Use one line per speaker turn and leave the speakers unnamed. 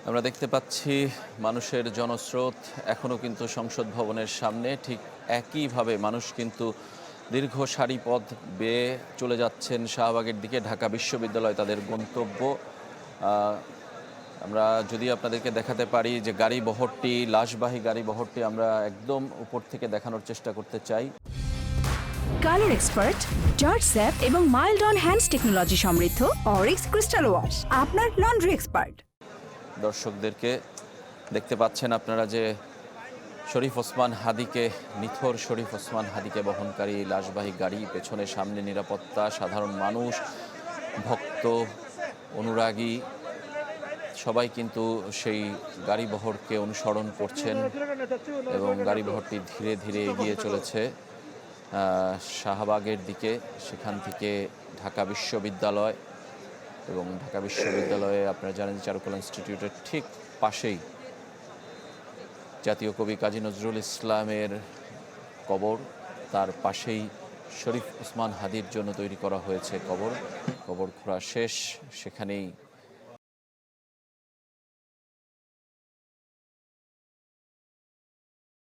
আমরা দেখতে পাচ্ছি মানুষের জনস্রোত এখনও কিন্তু সংসদ ভবনের সামনে ঠিক একইভাবে মানুষ কিন্তু দীর্ঘ সারিপথ বেয়ে চলে যাচ্ছেন শাহবাগের দিকে। ঢাকা বিশ্ববিদ্যালয় তাদের গন্তব্য। আমরা যদি আপনাদেরকে দেখাতে পারি যে গাড়ি বহরটি, লাশবাহী গাড়ি বহরটি আমরা একদম উপর থেকে দেখানোর চেষ্টা করতে চাই।
কালার এক্সপার্ট, জর্জ স্যাপ এবং মাইল্ড অন হ্যান্ডস টেকনোলজি সমৃদ্ধ অরিক্স ক্রিস্টাল ওয়াশ আপনার লন্ড্রি এক্সপার্ট।
দর্শকদেরকে দেখতে পাচ্ছেন আপনারা যে শরীফ ওসমান হাদিকে, নিথর শরীফ ওসমান হাদিকে বহনকারী লাশবাহী গাড়ি, পেছনে সামনে নিরাপত্তা, সাধারণ মানুষ, ভক্ত, অনুরাগী সবাই কিন্তু সেই গাড়িবহরকে অনুসরণ করছেন এবং গাড়িবহরটি ধীরে ধীরে এগিয়ে চলেছে শাহবাগের দিকে। সেখান থেকে ঢাকা বিশ্ববিদ্যালয়, এবং ঢাকা বিশ্ববিদ্যালয়ে আপনারা জানেন চারুকলা ইনস্টিটিউটের ঠিক পাশেই জাতীয় কবি কাজী নজরুল ইসলামের কবর, তার পাশেই শরীফ ওসমান হাদির জন্য তৈরি করা হয়েছে কবর। কবর খোঁড়া শেষ, সেখানেই